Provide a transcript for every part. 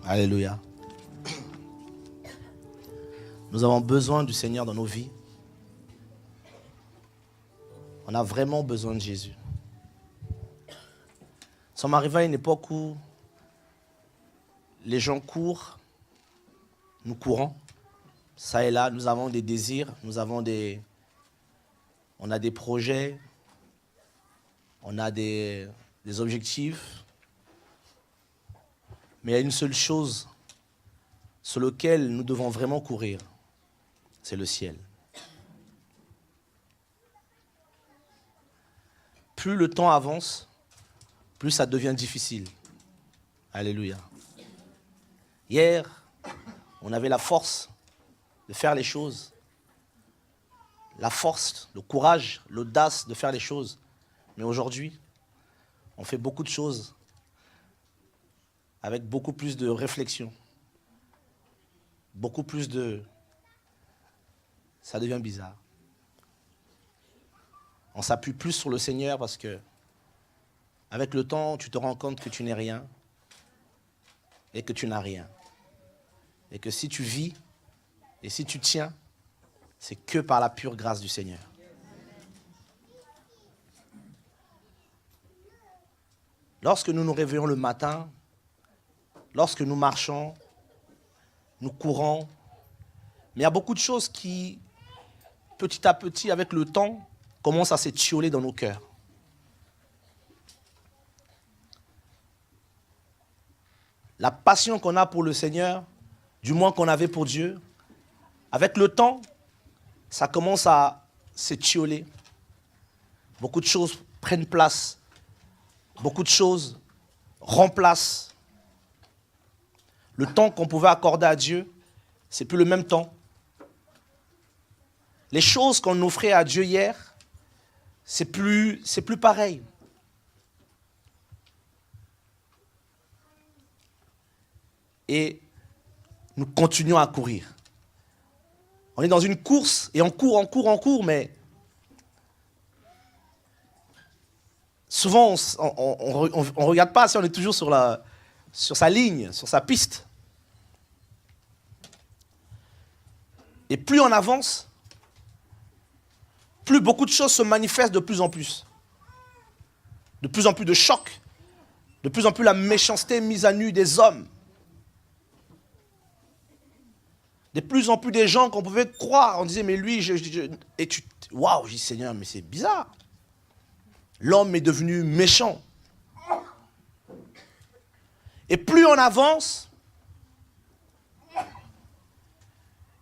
Alléluia. Nous avons besoin du Seigneur dans nos vies. On a vraiment besoin de Jésus. Nous sommes arrivés à une époque où les gens courent, nous courons. Ça et là, nous avons des désirs, on a des projets, on a des objectifs. Mais il y a une seule chose sur laquelle nous devons vraiment courir, c'est le ciel. Plus le temps avance, plus ça devient difficile. Alléluia. Hier, on avait la force de faire les choses. La force, le courage, l'audace de faire les choses. Mais aujourd'hui, on fait beaucoup de choses avec beaucoup plus de réflexion. Beaucoup plus de... Ça devient bizarre. On s'appuie plus sur le Seigneur parce que, avec le temps, tu te rends compte que tu n'es rien et que tu n'as rien. Et que si tu vis et si tu tiens, c'est que par la pure grâce du Seigneur. Lorsque nous nous réveillons le matin, lorsque nous marchons, nous courons, mais il y a beaucoup de choses qui, petit à petit, avec le temps, commencent à s'étioler dans nos cœurs. La passion qu'on a pour le Seigneur, du moins qu'on avait pour Dieu, avec le temps, ça commence à s'étioler. Beaucoup de choses prennent place. Beaucoup de choses remplacent. Le temps qu'on pouvait accorder à Dieu, c'est plus le même temps. Les choses qu'on offrait à Dieu hier, c'est plus pareil. Et nous continuons à courir. On est dans une course et on court, mais souvent on ne regarde pas si on est toujours sur sa ligne, sur sa piste. Et plus on avance, plus beaucoup de choses se manifestent de plus en plus. De plus en plus de chocs, de plus en plus la méchanceté mise à nu des hommes. De plus en plus des gens qu'on pouvait croire, on disait mais lui, waouh, je dis Seigneur, mais c'est bizarre. L'homme est devenu méchant. Et plus on avance,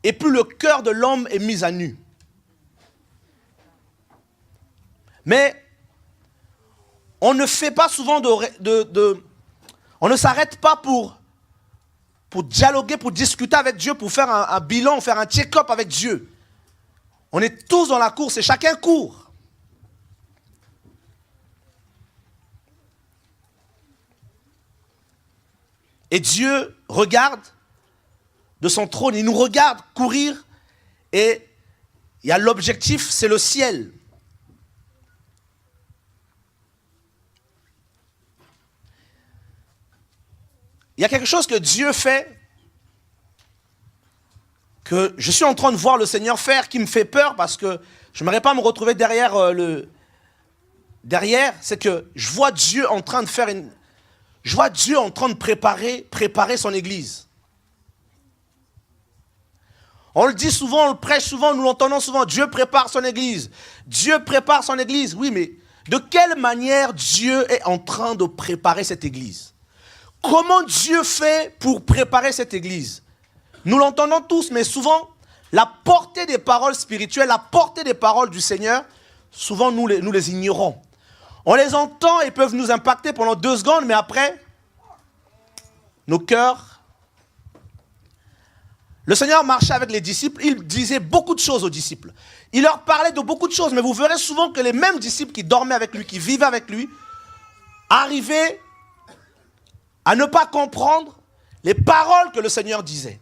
et plus le cœur de l'homme est mis à nu. Mais on ne fait pas souvent on ne s'arrête pas pour dialoguer, pour discuter avec Dieu, pour faire un bilan, faire un check-up avec Dieu. On est tous dans la course et chacun court. Et Dieu regarde de son trône, il nous regarde courir et il y a l'objectif, c'est le ciel. Il y a quelque chose que Dieu fait, que je suis en train de voir le Seigneur faire, qui me fait peur parce que je n'aimerais pas me retrouver derrière c'est que je vois Dieu en train de faire je vois Dieu en train de préparer son église. On le dit souvent, on le prêche souvent, nous l'entendons souvent. Dieu prépare son église. Dieu prépare son église. Oui, mais de quelle manière Dieu est en train de préparer cette église? Comment Dieu fait pour préparer cette église? Nous l'entendons tous, mais souvent, la portée des paroles spirituelles, la portée des paroles du Seigneur, souvent nous les ignorons. On les entend et peuvent nous impacter pendant 2 secondes, mais après, nos cœurs... Le Seigneur marchait avec les disciples, il disait beaucoup de choses aux disciples. Il leur parlait de beaucoup de choses, mais vous verrez souvent que les mêmes disciples qui dormaient avec lui, qui vivaient avec lui, arrivaient à ne pas comprendre les paroles que le Seigneur disait.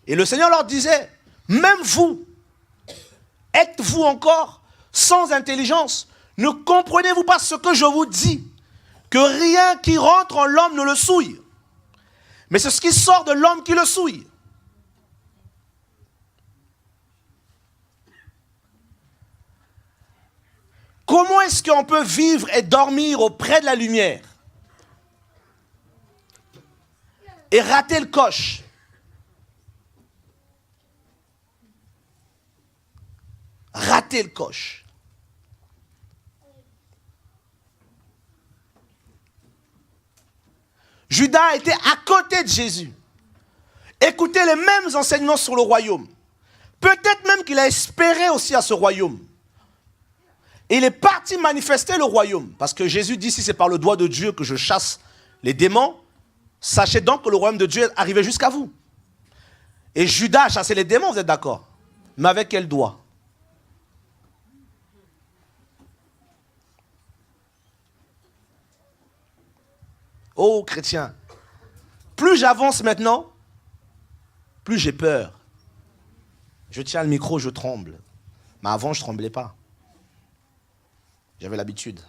Et le Seigneur leur disait, même vous, êtes-vous encore sans intelligence? Ne comprenez-vous pas ce que je vous dis? Que rien qui rentre en l'homme ne le souille. Mais c'est ce qui sort de l'homme qui le souille. Comment est-ce qu'on peut vivre et dormir auprès de la lumière et rater le coche? Rater le coche. Judas était à côté de Jésus. Écoutez les mêmes enseignements sur le royaume. Peut-être même qu'il a espéré aussi à ce royaume. Et il est parti manifester le royaume. Parce que Jésus dit, si c'est par le doigt de Dieu que je chasse les démons, sachez donc que le royaume de Dieu est arrivé jusqu'à vous. Et Judas a chassé les démons, vous êtes d'accord? Mais avec quel doigt? Oh chrétien, plus j'avance maintenant, plus j'ai peur. Je tiens le micro, je tremble. Mais avant, je ne tremblais pas. J'avais l'habitude.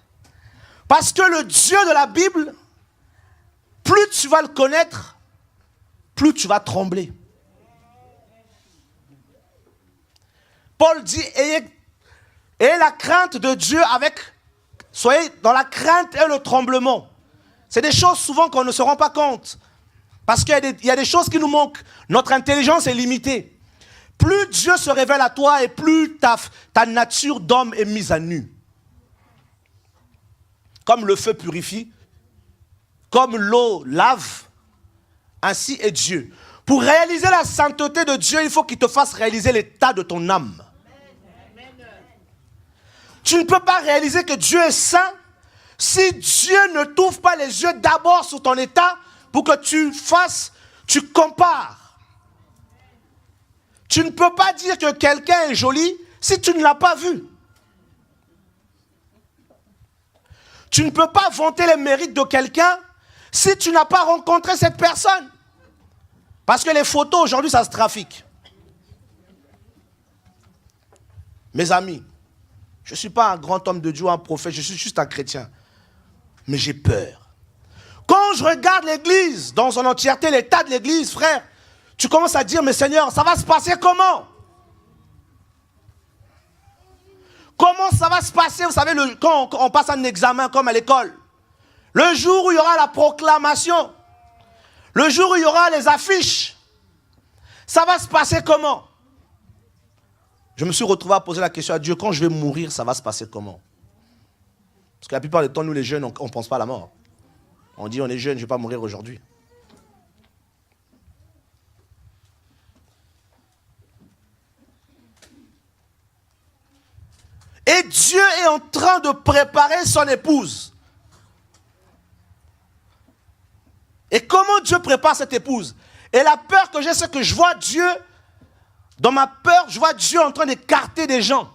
Parce que le Dieu de la Bible, plus tu vas le connaître, plus tu vas trembler. Paul dit, ayez la crainte de Dieu soyez dans la crainte et le tremblement. C'est des choses souvent qu'on ne se rend pas compte. Parce qu'il y a des choses qui nous manquent. Notre intelligence est limitée. Plus Dieu se révèle à toi et plus ta nature d'homme est mise à nu. Comme le feu purifie, comme l'eau lave, ainsi est Dieu. Pour réaliser la sainteté de Dieu, il faut qu'il te fasse réaliser l'état de ton âme. Tu ne peux pas réaliser que Dieu est saint si Dieu ne t'ouvre pas les yeux d'abord sur ton état pour que tu compares. Tu ne peux pas dire que quelqu'un est joli si tu ne l'as pas vu. Tu ne peux pas vanter les mérites de quelqu'un si tu n'as pas rencontré cette personne. Parce que les photos aujourd'hui, ça se trafique. Mes amis, je ne suis pas un grand homme de Dieu, un prophète, je suis juste un chrétien. Mais j'ai peur. Quand je regarde l'église dans son entièreté, l'état de l'église, frère, tu commences à dire, mais Seigneur, ça va se passer comment? Comment ça va se passer, vous savez, quand on passe un examen comme à l'école? Le jour où il y aura la proclamation, le jour où il y aura les affiches, ça va se passer comment? Je me suis retrouvé à poser la question à Dieu, quand je vais mourir, ça va se passer comment? Parce que la plupart du temps, nous les jeunes, on ne pense pas à la mort. On dit, on est jeune, je ne vais pas mourir aujourd'hui. Et Dieu est en train de préparer son épouse. Et comment Dieu prépare cette épouse? Et la peur que j'ai, c'est que je vois Dieu, dans ma peur, je vois Dieu en train d'écarter des gens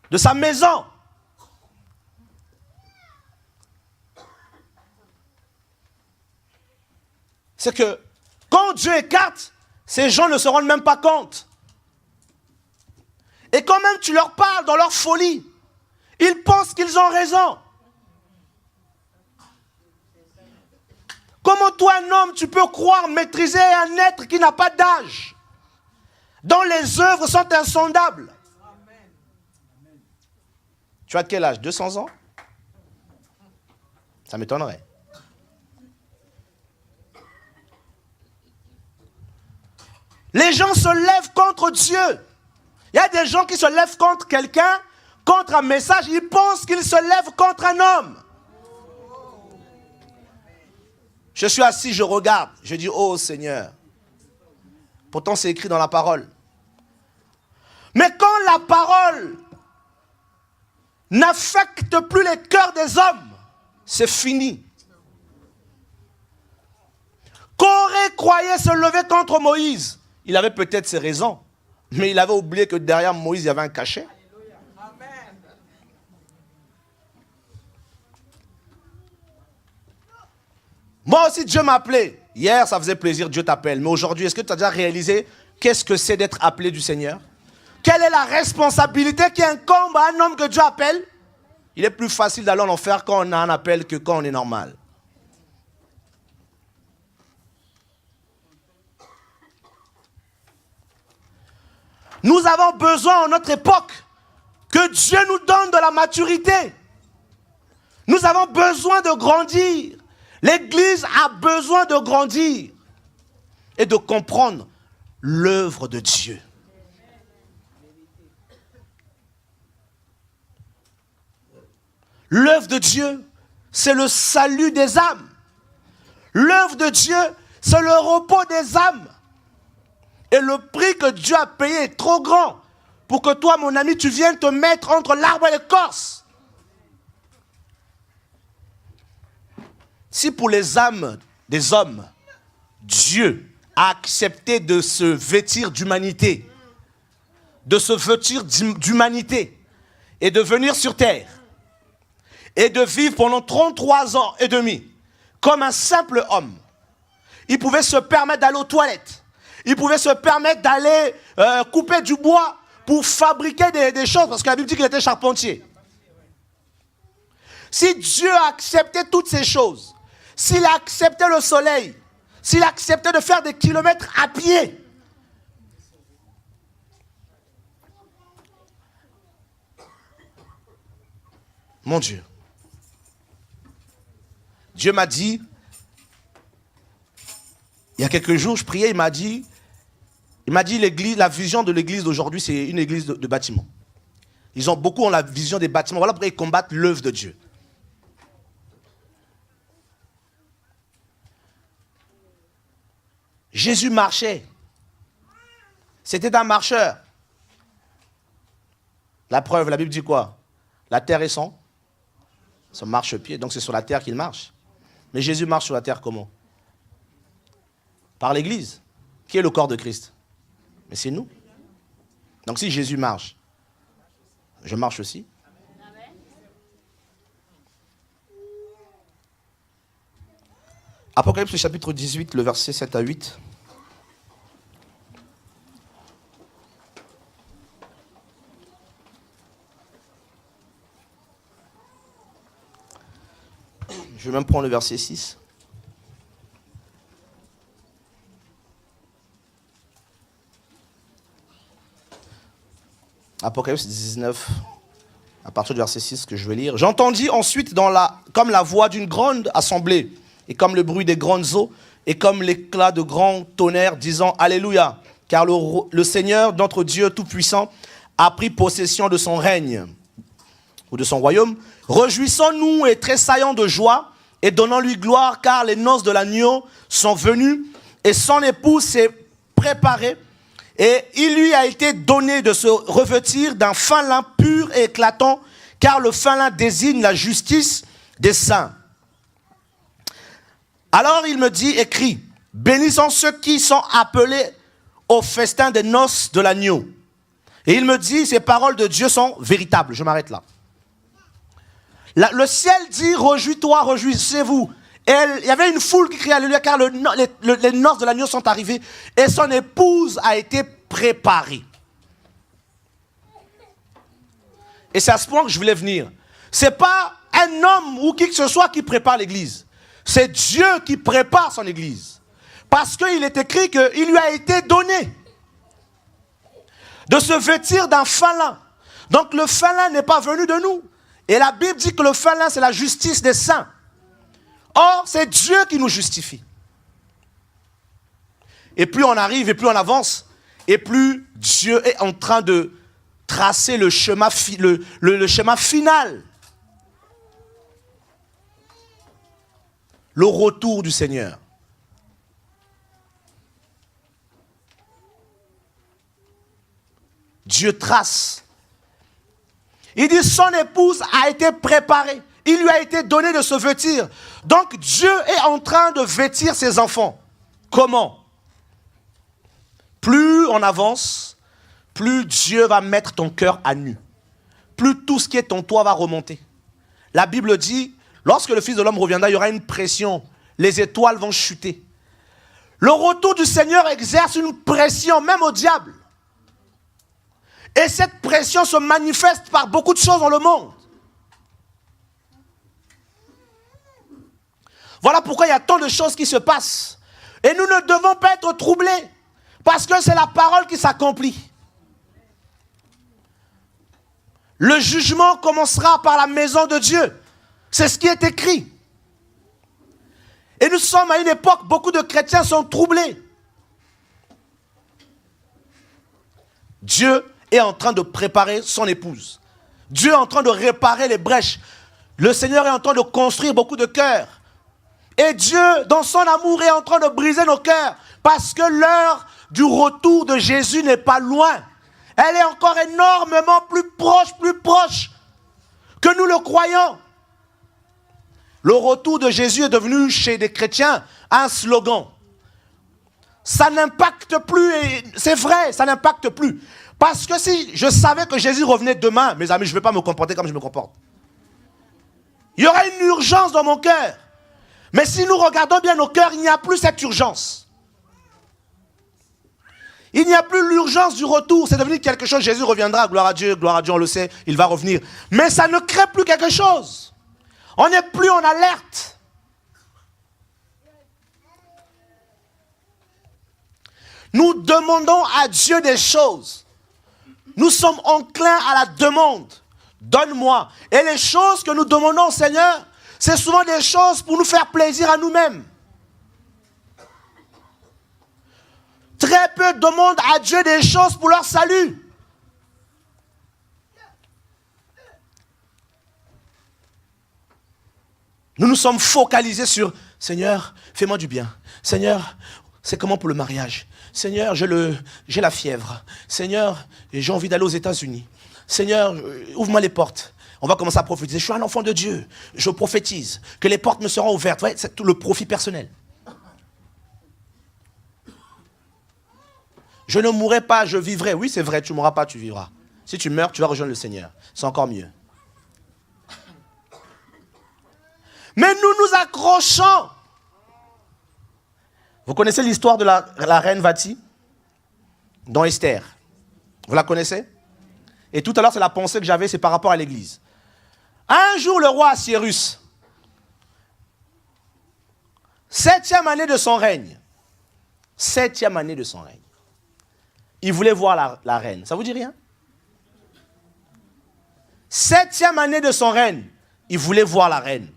de sa maison. C'est que quand Dieu écarte, ces gens ne se rendent même pas compte. Et quand même tu leur parles dans leur folie, ils pensent qu'ils ont raison. Comment toi, un homme, tu peux croire maîtriser un être qui n'a pas d'âge, dont les œuvres sont insondables? Tu as quel âge? 200 ans? Ça m'étonnerait. Les gens se lèvent contre Dieu. Il y a des gens qui se lèvent contre quelqu'un, contre un message, ils pensent qu'ils se lèvent contre un homme. Je suis assis, je regarde, je dis, oh Seigneur. Pourtant c'est écrit dans la parole. Mais quand la parole n'affecte plus les cœurs des hommes, c'est fini. Corée croyait se lever contre Moïse. Il avait peut-être ses raisons, mais il avait oublié que derrière Moïse, il y avait un cachet. Moi aussi, Dieu m'a appelé. Hier, ça faisait plaisir, Dieu t'appelle. Mais aujourd'hui, est-ce que tu as déjà réalisé qu'est-ce que c'est d'être appelé du Seigneur? Quelle est la responsabilité qui incombe à un homme que Dieu appelle? Il est plus facile d'aller en enfer quand on a un appel que quand on est normal. Nous avons besoin en notre époque que Dieu nous donne de la maturité. Nous avons besoin de grandir. L'Église a besoin de grandir et de comprendre l'œuvre de Dieu. L'œuvre de Dieu, c'est le salut des âmes. L'œuvre de Dieu, c'est le repos des âmes. Et le prix que Dieu a payé est trop grand pour que toi, mon ami, tu viennes te mettre entre l'arbre et l'écorce. Si pour les âmes des hommes, Dieu a accepté de se vêtir d'humanité, et de venir sur terre, et de vivre pendant 33 ans et demi, comme un simple homme, il pouvait se permettre d'aller aux toilettes. Il pouvait se permettre d'aller couper du bois pour fabriquer des choses, parce que la Bible dit qu'il était charpentier. Si Dieu a accepté toutes ces choses, s'il a accepté le soleil, s'il a accepté de faire des kilomètres à pied, mon Dieu, Dieu m'a dit, il y a quelques jours, je priais, il m'a dit l'église, la vision de l'église d'aujourd'hui, c'est une église de bâtiment. Beaucoup ont la vision des bâtiments. Voilà pourquoi ils combattent l'œuvre de Dieu. Jésus marchait. C'était un marcheur. La preuve, la Bible dit quoi? La terre est son marchepied. Donc c'est sur la terre qu'il marche. Mais Jésus marche sur la terre comment? Par l'église, qui est le corps de Christ. Mais c'est nous. Donc si Jésus marche, je marche aussi. Apocalypse chapitre 18, le verset 7 à 8. Je vais même prendre le verset 6. Apocalypse 19, à partir du verset 6 que je vais lire. J'entendis ensuite comme la voix d'une grande assemblée, et comme le bruit des grandes eaux, et comme l'éclat de grands tonnerres, disant Alléluia, car le Seigneur, notre Dieu Tout-Puissant, a pris possession de son règne, ou de son royaume. Réjouissons-nous et tressaillons de joie, et donnons-lui gloire, car les noces de l'agneau sont venues, et son épouse s'est préparée. Et il lui a été donné de se revêtir d'un fin lin pur et éclatant, car le fin lin désigne la justice des saints. Alors il me dit, écrit, bénissons ceux qui sont appelés au festin des noces de l'agneau. Et il me dit, ces paroles de Dieu sont véritables. Je m'arrête là. Le ciel dit, réjouis-toi, réjouissez-vous. Et il y avait une foule qui criait Alléluia, car les noces de l'agneau sont arrivées et son épouse a été préparée. Et c'est à ce point que je voulais venir. Ce n'est pas un homme ou qui que ce soit qui prépare l'église. C'est Dieu qui prépare son église. Parce qu'il est écrit qu'il lui a été donné de se vêtir d'un fin lin. Donc le fin lin n'est pas venu de nous. Et la Bible dit que le fin lin, c'est la justice des saints. Or, c'est Dieu qui nous justifie. Et plus on arrive et plus on avance, et plus Dieu est en train de tracer le schéma final. Le retour du Seigneur. Dieu trace. Il dit son épouse a été préparée. Il lui a été donné de se vêtir. Donc Dieu est en train de vêtir ses enfants. Comment? Plus on avance, plus Dieu va mettre ton cœur à nu. Plus tout ce qui est en toi va remonter. La Bible dit, lorsque le Fils de l'homme reviendra, il y aura une pression. les étoiles vont chuter. Le retour du Seigneur exerce une pression, même au diable. Et cette pression se manifeste par beaucoup de choses dans le monde. Voilà pourquoi il y a tant de choses qui se passent. Et nous ne devons pas être troublés, parce que c'est la parole qui s'accomplit. Le jugement commencera par la maison de Dieu. C'est ce qui est écrit. Et nous sommes à une époque, beaucoup de chrétiens sont troublés. Dieu est en train de préparer son épouse. Dieu est en train de réparer les brèches. Le Seigneur est en train de construire beaucoup de cœurs. Et Dieu, dans son amour, est en train de briser nos cœurs. Parce que l'heure du retour de Jésus n'est pas loin. Elle est encore énormément plus proche que nous le croyons. Le retour de Jésus est devenu chez des chrétiens un slogan. Ça n'impacte plus, et c'est vrai, ça n'impacte plus. Parce que si je savais que Jésus revenait demain, mes amis, je ne vais pas me comporter comme je me comporte. Il y aura une urgence dans mon cœur. Mais si nous regardons bien nos cœurs, il n'y a plus cette urgence. Il n'y a plus l'urgence du retour. C'est devenu quelque chose. Jésus reviendra. Gloire à Dieu, on le sait. Il va revenir. Mais ça ne crée plus quelque chose. On n'est plus en alerte. Nous demandons à Dieu des choses. Nous sommes enclins à la demande. Donne-moi. Et les choses que nous demandons au Seigneur, c'est souvent des choses pour nous faire plaisir à nous-mêmes. Très peu demandent à Dieu des choses pour leur salut. Nous nous sommes focalisés sur « Seigneur, fais-moi du bien. Seigneur, c'est comment pour le mariage? Seigneur, j'ai la fièvre. Seigneur, j'ai envie d'aller aux États-Unis. Seigneur, ouvre-moi les portes. » On va commencer à prophétiser. Je suis un enfant de Dieu. Je prophétise que les portes me seront ouvertes. Ouais, c'est tout le profit personnel. Je ne mourrai pas, je vivrai. Oui, c'est vrai, tu ne mourras pas, tu vivras. Si tu meurs, tu vas rejoindre le Seigneur. C'est encore mieux. Mais nous nous accrochons. Vous connaissez l'histoire de la reine Vati dans Esther? Vous la connaissez? Et tout à l'heure, c'est la pensée que j'avais, c'est par rapport à l'église. Un jour, le roi Assyrus, 7e année de son règne, 7e année de son règne, il voulait voir la reine. Ça vous dit rien? 7e année de son règne, il voulait voir la reine.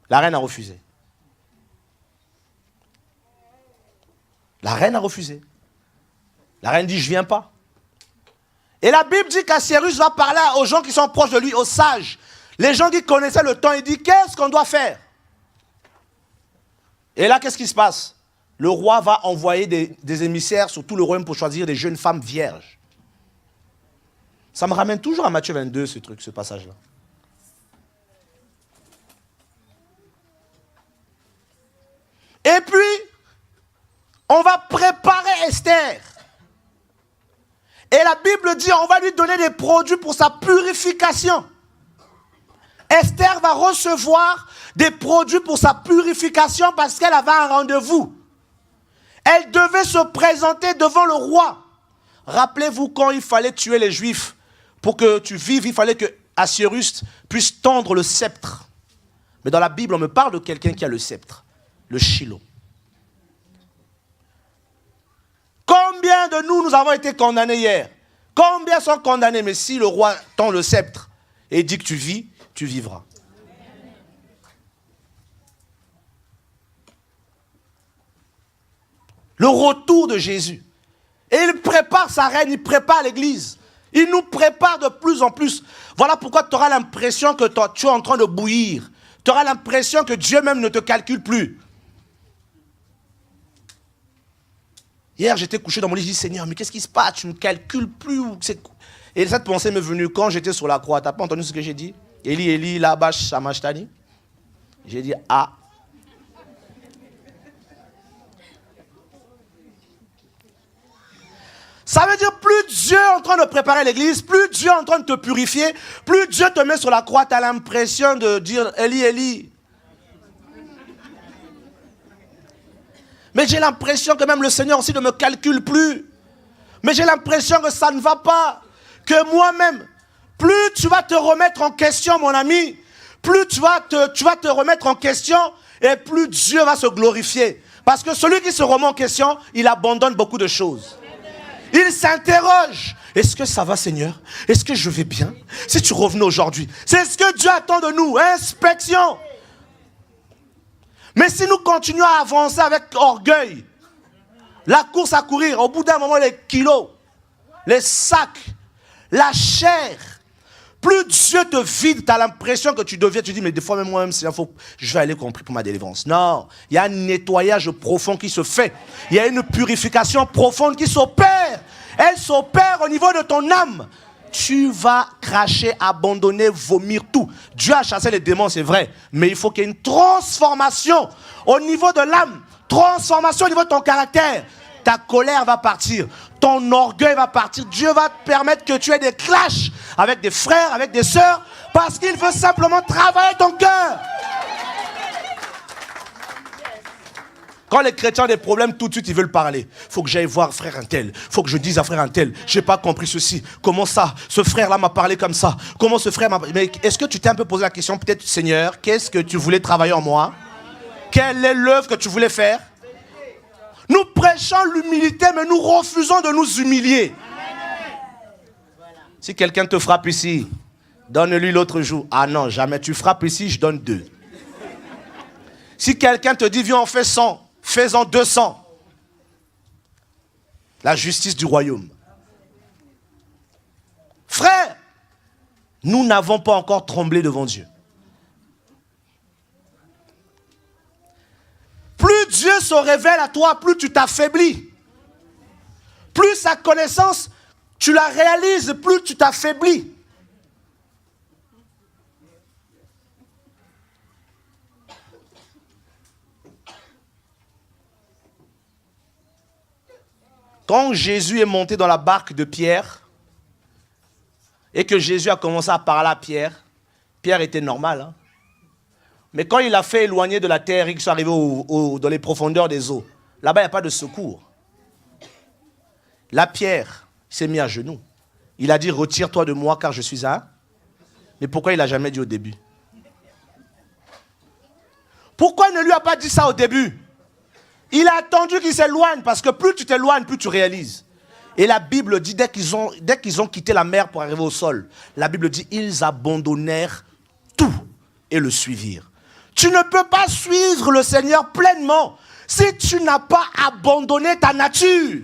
La reine a refusé. La reine a refusé. La reine dit, je ne viens pas. Et la Bible dit qu'Assyrus va parler aux gens qui sont proches de lui, aux sages. Les gens qui connaissaient le temps, il dit, qu'est-ce qu'on doit faire? Et là, qu'est-ce qui se passe? Le roi va envoyer des émissaires sur tout le royaume pour choisir des jeunes femmes vierges. Ça me ramène toujours à Matthieu 22, ce passage-là. Et puis, on va préparer Esther. Et la Bible dit, on va lui donner des produits pour sa purification. Esther va recevoir des produits pour sa purification parce qu'elle avait un rendez-vous. Elle devait se présenter devant le roi. Rappelez-vous quand il fallait tuer les Juifs. Pour que tu vives, il fallait que Assyrus puisse tendre le sceptre. Mais dans la Bible, on me parle de quelqu'un qui a le sceptre. Le Shiloh. Combien de nous avons été condamnés hier? Combien sont condamnés? Mais si le roi tend le sceptre et dit que tu vis, tu vivras. Le retour de Jésus. Et il prépare sa reine, il prépare l'église. Il nous prépare de plus en plus. Voilà pourquoi tu auras l'impression que tu es en train de bouillir. Tu auras l'impression que Dieu même ne te calcule plus. Hier, j'étais couché dans mon lit, je dis, Seigneur, mais qu'est-ce qui se passe? Tu ne me calcules plus. Et cette pensée m'est venue quand j'étais sur la croix. Tu n'as pas entendu ce que j'ai dit? Eli, Eli, Labash, Samashtani. J'ai dit, ah. Ça veut dire, plus Dieu est en train de préparer l'église, plus Dieu est en train de te purifier, plus Dieu te met sur la croix, tu as l'impression de dire, Eli, Eli. Mais j'ai l'impression que même le Seigneur aussi ne me calcule plus. Mais j'ai l'impression que ça ne va pas. Que moi-même, plus tu vas te remettre en question, mon ami, plus tu vas te remettre en question et plus Dieu va se glorifier. Parce que celui qui se remet en question, il abandonne beaucoup de choses. Il s'interroge. Est-ce que ça va, Seigneur? Est-ce que je vais bien? Si tu revenais aujourd'hui, c'est ce que Dieu attend de nous. Inspection. Mais si nous continuons à avancer avec orgueil, la course à courir, au bout d'un moment, les kilos, les sacs, la chair, plus Dieu te vide, tu as l'impression que tu deviens, tu dis, mais des fois même moi-même, je vais aller compris pour ma délivrance. Non, il y a un nettoyage profond qui se fait. Il y a une purification profonde qui s'opère. Elle s'opère au niveau de ton âme. Tu vas cracher, abandonner, vomir tout. Dieu a chassé les démons, c'est vrai. Mais il faut qu'il y ait une transformation au niveau de l'âme. Transformation au niveau de ton caractère. Ta colère va partir. Ton orgueil va partir. Dieu va te permettre que tu aies des clashs avec des frères, avec des sœurs. Parce qu'il veut simplement travailler ton cœur. Quand les chrétiens ont des problèmes, tout de suite, ils veulent parler. Il faut que j'aille voir frère un tel. Il faut que je dise à frère un tel. Je n'ai pas compris ceci. Comment ça? Ce frère-là m'a parlé comme ça. Comment ce frère m'a... Mais est-ce que tu t'es un peu posé la question, peut-être, Seigneur, qu'est-ce que tu voulais travailler en moi? Quelle est l'œuvre que tu voulais faire? Nous prêchons l'humilité, mais nous refusons de nous humilier. Si quelqu'un te frappe ici, donne-lui l'autre jour. Ah non, jamais. Tu frappes ici, je donne 2. Si quelqu'un te dit, viens, on fait 100. Fais-en 200. La justice du royaume. Frère, nous n'avons pas encore tremblé devant Dieu. Plus Dieu se révèle à toi, plus tu t'affaiblis. Plus sa connaissance, tu la réalises, plus tu t'affaiblis. Quand Jésus est monté dans la barque de Pierre et que Jésus a commencé à parler à Pierre, Pierre était normal. Hein? Mais quand il a fait éloigner de la terre et qu'il soit arrivé dans les profondeurs des eaux, là-bas, il n'y a pas de secours. Là, Pierre s'est mis à genoux. Il a dit, retire-toi de moi car je suis un. Mais pourquoi il n'a jamais dit au début? Pourquoi il ne lui a pas dit ça au début? Il a attendu qu'il s'éloigne, parce que plus tu t'éloignes, plus tu réalises. Et la Bible dit, dès qu'ils ont quitté la mer pour arriver au sol, la Bible dit, ils abandonnèrent tout et le suivirent. Tu ne peux pas suivre le Seigneur pleinement si tu n'as pas abandonné ta nature.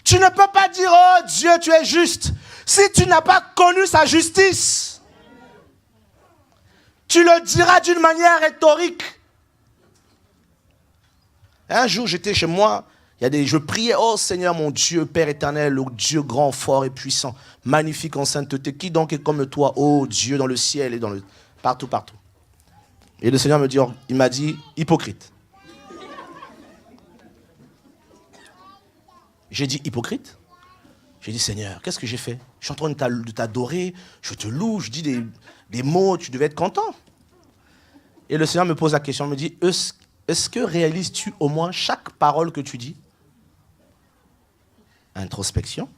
Tu ne peux pas dire, oh Dieu, tu es juste, si tu n'as pas connu sa justice. Tu le diras d'une manière rhétorique. Un jour, j'étais chez moi, je priais, oh Seigneur mon Dieu, Père éternel, le Dieu grand, fort et puissant, magnifique en sainteté, qui donc est comme toi, oh Dieu, dans le ciel et partout, partout. Et le Seigneur il m'a dit, hypocrite. J'ai dit, hypocrite? J'ai dit, Seigneur, qu'est-ce que j'ai fait? Je suis en train de t'adorer, je te loue, je dis des mots, tu devais être content. Et le Seigneur me pose la question, il me dit, est-ce que réalises-tu au moins chaque parole que tu dis? Introspection.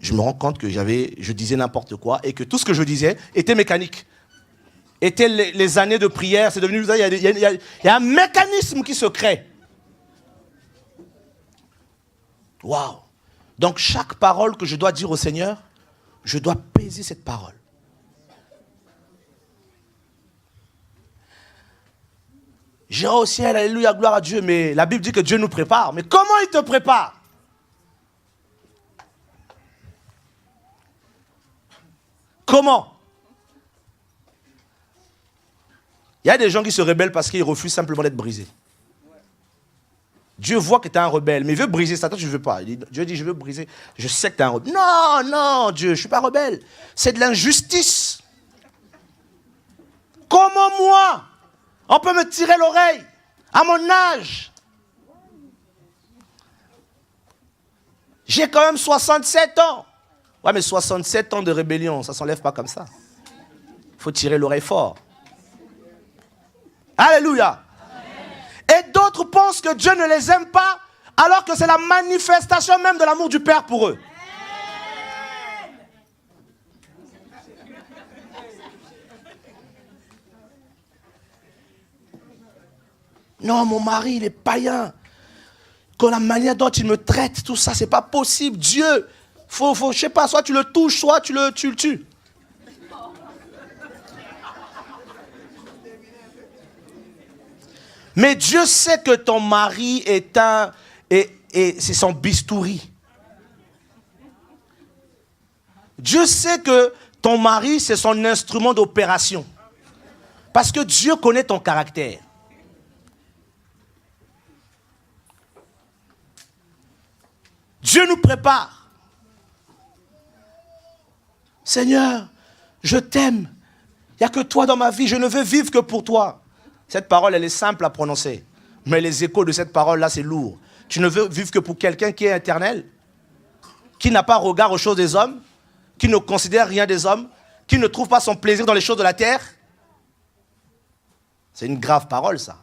Je me rends compte que je disais n'importe quoi et que tout ce que je disais était mécanique. Étaient les années de prière, c'est devenu... Il y a un mécanisme qui se crée. Waouh! Donc chaque parole que je dois dire au Seigneur, je dois peser cette parole. J'irai au ciel, alléluia, gloire à Dieu, mais la Bible dit que Dieu nous prépare. Mais comment il te prépare? Comment? Il y a des gens qui se rebellent parce qu'ils refusent simplement d'être brisés. Dieu voit que tu es un rebelle, mais il veut briser ça. Toi, tu ne veux pas. Dieu dit, je veux briser. Je sais que tu es un rebelle. Non, non, Dieu, je ne suis pas rebelle. C'est de l'injustice. Comment moi? On peut me tirer l'oreille à mon âge. J'ai quand même 67 ans. Ouais, mais 67 ans de rébellion, ça ne s'enlève pas comme ça. Il faut tirer l'oreille fort. Alléluia. pensent que Dieu ne les aime pas, alors que c'est la manifestation même de l'amour du Père pour eux. Non, mon mari, il est païen. Que la manière dont il me traite, tout ça, c'est pas possible. Dieu, je sais pas, soit tu le touches, soit tu le tues. Mais Dieu sait que ton mari c'est son bistouri. Dieu sait que ton mari, c'est son instrument d'opération. Parce que Dieu connaît ton caractère. Dieu nous prépare. Seigneur, je t'aime. Il n'y a que toi dans ma vie, je ne veux vivre que pour toi. Cette parole, elle est simple à prononcer. Mais les échos de cette parole-là, c'est lourd. Tu ne veux vivre que pour quelqu'un qui est éternel, qui n'a pas regard aux choses des hommes, qui ne considère rien des hommes, qui ne trouve pas son plaisir dans les choses de la terre. C'est une grave parole, ça.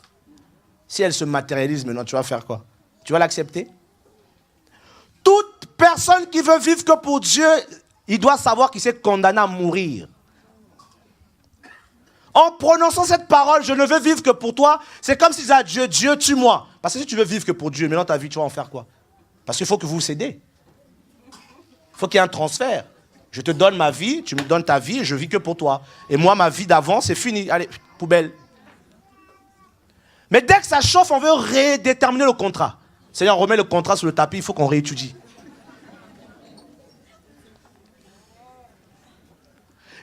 Si elle se matérialise maintenant, tu vas faire quoi? Tu vas l'accepter? Toute personne qui veut vivre que pour Dieu, il doit savoir qu'il s'est condamné à mourir. En prononçant cette parole, je ne veux vivre que pour toi, c'est comme si disait à Dieu, Dieu, tue-moi. Parce que si tu veux vivre que pour Dieu, maintenant ta vie, tu vas en faire quoi? Parce qu'il faut que vous vous cédez. Il faut qu'il y ait un transfert. Je te donne ma vie, tu me donnes ta vie et je vis que pour toi. Et moi, ma vie d'avant, c'est fini. Allez, poubelle. Mais dès que ça chauffe, on veut redéterminer le contrat. Seigneur, on remet le contrat sur le tapis, il faut qu'on réétudie.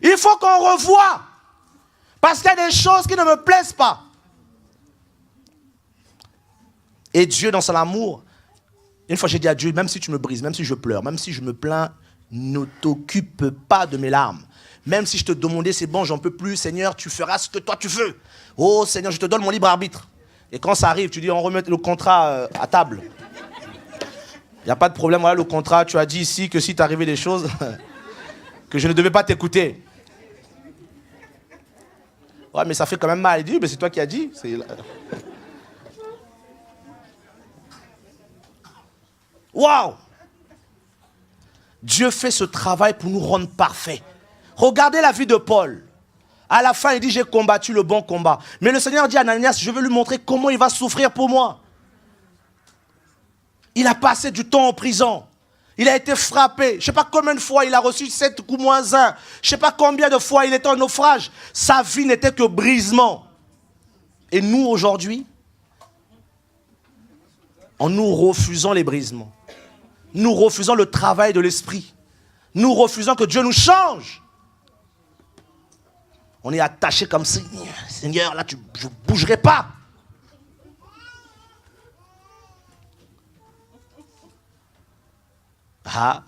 Il faut qu'on revoie. Parce qu'il y a des choses qui ne me plaisent pas. Et Dieu, dans son amour, une fois j'ai dit à Dieu, même si tu me brises, même si je pleure, même si je me plains, ne t'occupe pas de mes larmes. Même si je te demandais, c'est bon, j'en peux plus, Seigneur, tu feras ce que toi tu veux. Oh Seigneur, je te donne mon libre arbitre. Et quand ça arrive, tu dis, on remet le contrat à table. Il n'y a pas de problème, voilà le contrat, tu as dit ici que si t'arrivait des choses, que je ne devais pas t'écouter. Ouais, mais ça fait quand même mal. Il dit, mais c'est toi qui as dit. Waouh! Dieu fait ce travail pour nous rendre parfaits. Regardez la vie de Paul. À la fin, il dit, j'ai combattu le bon combat. Mais le Seigneur dit à Ananias, je vais lui montrer comment il va souffrir pour moi. Il a passé du temps en prison. Il a été frappé. Je ne sais pas combien de fois il a reçu 7 coups moins 1. Je ne sais pas combien de fois il était en naufrage. Sa vie n'était que brisement. Et nous, aujourd'hui, en nous refusant les brisements, nous refusons le travail de l'esprit, nous refusons que Dieu nous change. On est attaché comme ça. Seigneur, là, je ne bougerai pas. Ah.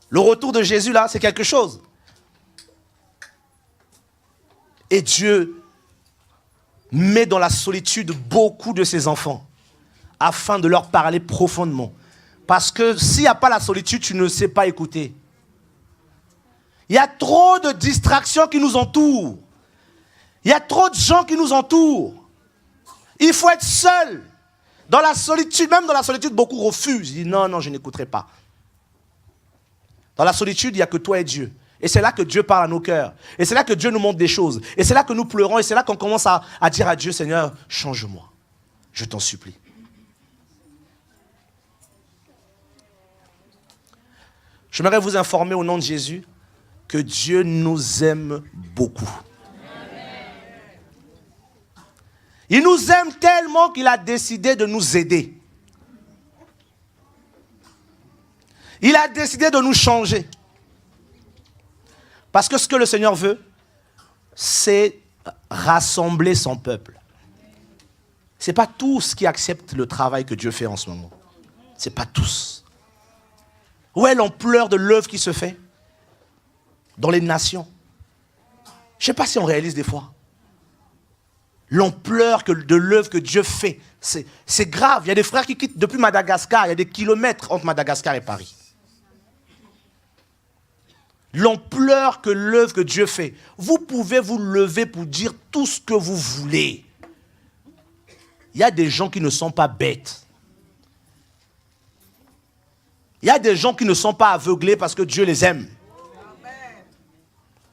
Le retour de Jésus, là, c'est quelque chose. Et Dieu met dans la solitude beaucoup de ses enfants afin de leur parler profondément. Parce que s'il n'y a pas la solitude, tu ne sais pas écouter. Il y a trop de distractions qui nous entourent. Il y a trop de gens qui nous entourent. Il faut être seul. Dans la solitude, même dans la solitude, beaucoup refusent. Ils disent non, non, je n'écouterai pas. Dans la solitude, il n'y a que toi et Dieu. Et c'est là que Dieu parle à nos cœurs. Et c'est là que Dieu nous montre des choses. Et c'est là que nous pleurons. Et c'est là qu'on commence à dire à Dieu, Seigneur, change-moi. Je t'en supplie. J'aimerais vous informer au nom de Jésus que Dieu nous aime beaucoup. Il nous aime tellement qu'il a décidé de nous aider. Il a décidé de nous changer. Parce que ce que le Seigneur veut, c'est rassembler son peuple. Ce n'est pas tous qui acceptent le travail que Dieu fait en ce moment. Ce n'est pas tous. Où est l'ampleur de l'œuvre qui se fait dans les nations? Je ne sais pas si on réalise des fois. L'ampleur de l'œuvre que Dieu fait, c'est grave. Il y a des frères qui quittent depuis Madagascar. Il y a des kilomètres entre Madagascar et Paris. L'ampleur que l'œuvre que Dieu fait. Vous pouvez vous lever pour dire tout ce que vous voulez. il y a des gens qui ne sont pas bêtes. Il y a des gens qui ne sont pas aveuglés parce que Dieu les aime.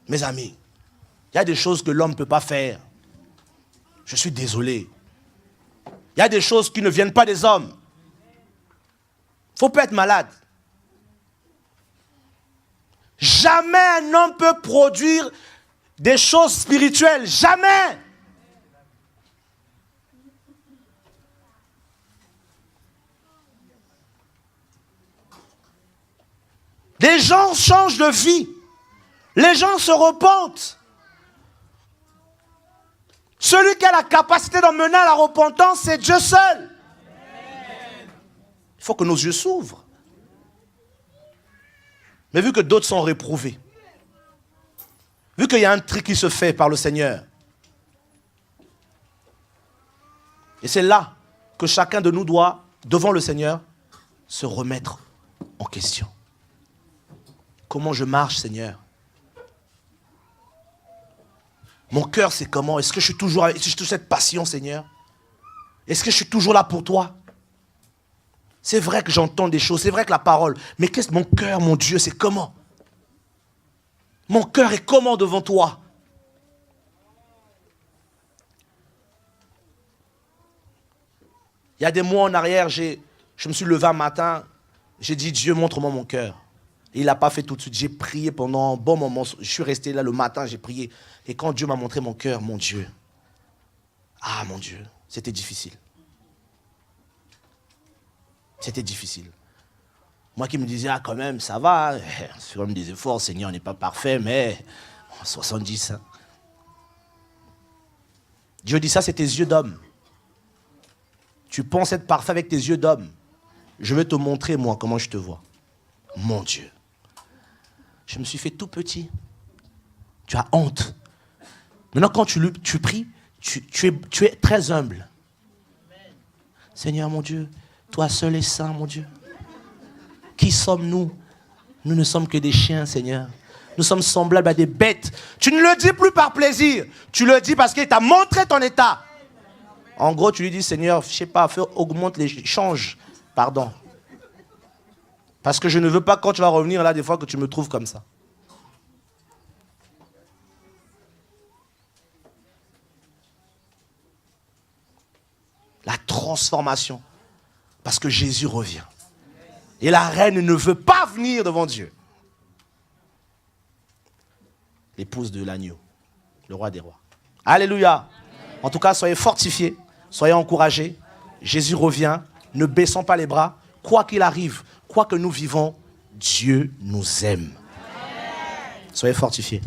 Mes amis, il y a des choses que l'homme ne peut pas faire. Je suis désolé. Il y a des choses qui ne viennent pas des hommes. Il ne faut pas être malade. Jamais un homme peut produire des choses spirituelles. Jamais. Les gens changent de vie. Les gens se repentent. Celui qui a la capacité d'emmener à la repentance, c'est Dieu seul. Il faut que nos yeux s'ouvrent. Mais vu que d'autres sont réprouvés, vu qu'il y a un tri qui se fait par le Seigneur, et c'est là que chacun de nous doit, devant le Seigneur, se remettre en question. Comment je marche, Seigneur? Mon cœur, c'est comment? Est-ce que je suis toujours avec cette passion, Seigneur? Est-ce que je suis toujours là pour toi? C'est vrai que j'entends des choses, c'est vrai que la parole, mais qu'est-ce que mon cœur, mon Dieu, c'est comment? Mon cœur est comment devant toi? Il y a des mois en arrière, je me suis levé un matin, j'ai dit, Dieu, montre-moi mon cœur. Et il n'a pas fait tout de suite. J'ai prié pendant un bon moment. Je suis resté là le matin, j'ai prié. Et quand Dieu m'a montré mon cœur, mon Dieu, ah mon Dieu, c'était difficile. C'était difficile. Moi qui me disais, ah quand même, ça va. C'est quand même des efforts, Seigneur, on n'est pas parfait, mais 70. Hein. Dieu dit, ça c'est tes yeux d'homme. Tu penses être parfait avec tes yeux d'homme. Je vais te montrer, moi, comment je te vois. Mon Dieu. Je me suis fait tout petit. Tu as honte. Maintenant, quand tu pries, tu es très humble. Seigneur, mon Dieu, toi seul est saint, mon Dieu. Qui sommes-nous? Nous ne sommes que des chiens, Seigneur. Nous sommes semblables à des bêtes. Tu ne le dis plus par plaisir. Tu le dis parce qu'il t'a montré ton état. En gros, tu lui dis, Seigneur, je ne sais pas, augmente change. Pardon. Parce que je ne veux pas, quand tu vas revenir là, des fois, que tu me trouves comme ça. La transformation. Parce que Jésus revient. Et la reine ne veut pas venir devant Dieu. L'épouse de l'agneau. Le roi des rois. Alléluia. En tout cas, soyez fortifiés. Soyez encouragés. Jésus revient. Ne baissons pas les bras. Quoi qu'il arrive, quoi que nous vivons, Dieu nous aime. Soyez fortifiés.